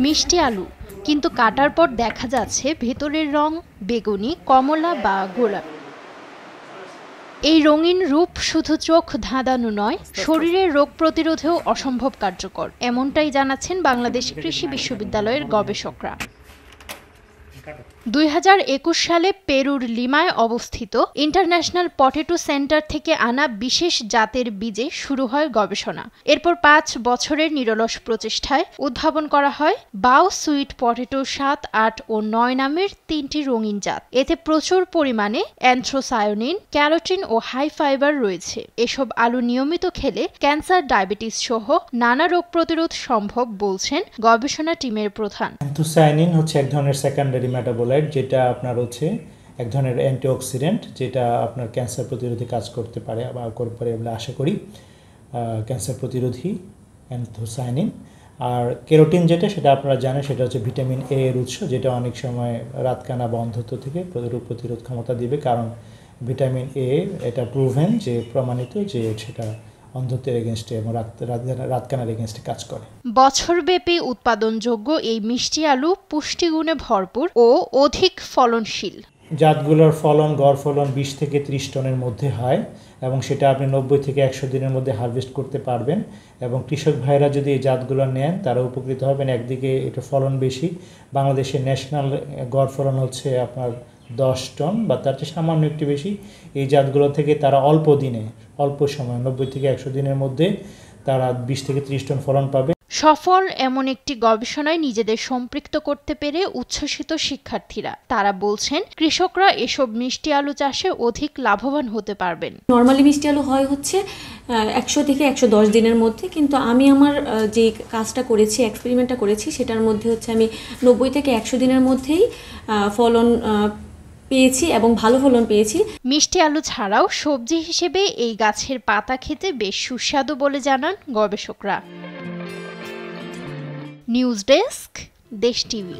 মিষ্টি আলু, কিন্তু কাটার পর দেখা যাচ্ছে ভেতরের রং বেগুনি, কমলা বা গোলাপি। এই রঙিন রূপ শুধু চোখ ধাঁধানো নয়, শরীরের রোগ প্রতিরোধেও অসম্ভব কার্যকর, এমনটাই জানাচ্ছেন বাংলাদেশ কৃষি বিশ্ববিদ্যালয়ের গবেষকরা। 2021 সালে পেরুর লিমায় অবস্থিত ইন্টারন্যাশনাল পটেটো সেন্টার থেকে আনা বিশেষ জাতের বীজে শুরু হয় গবেষণা। এরপর 5 বছরের নিরলস প্রচেষ্টায় উদ্ভাবন করা হয় বাও সুইট পটেটো 7, 8 ও 9 নামের 3টি রঙিন জাত। এতে প্রচুর পরিমাণে অ্যানথ্রোসায়োনিন, ক্যারোটিন ও হাই ফাইবার রয়েছে। এসব আলু নিয়মিত খেলে ক্যান্সার, ডায়াবেটিস সহ নানা রোগ প্রতিরোধ সম্ভব বলছেন গবেষণা টিমের প্রধান। অ্যানথ্রোসায়ানিন হচ্ছে এক ধরনের সেকেন্ডারি মেটাবোলাইট, যেটা আপনার হচ্ছে এক ধরনের অ্যান্টিঅক্সিডেন্ট, যেটা আপনার ক্যান্সার প্রতিরোধে কাজ করতে পারে বা করতে বলে আশা করি। ক্যান্সার প্রতিরোধী অ্যানথ্রোসায়ানিন। আর কেরোটিন সেটা আপনারা জানেন, সেটা হচ্ছে ভিটামিন এ এর উৎস, যেটা অনেক সময় রাতকানা বা অন্ধত্ব থেকে রোগ প্রতিরোধ ক্ষমতা দিবে। কারণ ভিটামিন এ এটা প্রুভেন, যে প্রমাণিত যে সেটা অন্ধত্বের এগেনস্টে এবং রাতকানার এগেনস্টে কাজ করে। বছরব্যাপী উৎপাদনযোগ্য এই মিষ্টি আলু পুষ্টিগুণে ভরপুর ও অধিক ফলনশীল। জাতগুলোর ফলন, গড় ফলন 20 থেকে 30 টনের মধ্যে হয় এবং সেটা আপনি 90 থেকে 100 দিনের মধ্যে হারভেস্ট করতে পারবেন। এবং কৃষক ভাইরা যদি এই জাতগুলো নেন তারা উপকৃত হবেন। একদিকে এটা ফলন বেশি, বাংলাদেশের ন্যাশনাল গড় ফলন হচ্ছে আপনার 10 টন বা তার চেয়ে সামান্য একটু বেশি। এই জাতগুলো থেকে তারা অল্প দিনে, অল্প সময় 90 থেকে 100 দিনের মধ্যে তারা 20 থেকে 30 টন ফলন পাবে। সফল এমন একটি গবেষণায় নিজেদের সম্পৃক্ত করতে পেরে উচ্ছ্বসিত শিক্ষার্থীরা। তারা বলছেন কৃষকরা এসব মিষ্টি আলু চাষে অধিক লাভবান হতে পারবেন। নরমালি মিষ্টি আলু হয় হচ্ছে 100 থেকে 110 দিনের মধ্যে, কিন্তু আমি আমার যে কাজটা করেছি, এক্সপেরিমেন্টটা করেছি, সেটার মধ্যে হচ্ছে আমি 90 থেকে 100 দিনের মধ্যেই ফলন পেয়েছি এবং ভালো ফলন পেয়েছি। মিষ্টি আলু ছাড়াও সবজি হিসেবে এই গাছের পাতা খেতে বেশ সুস্বাদু বলে জানান গবেষকরা। নিউজ ডেস্ক, দেশ টিভি।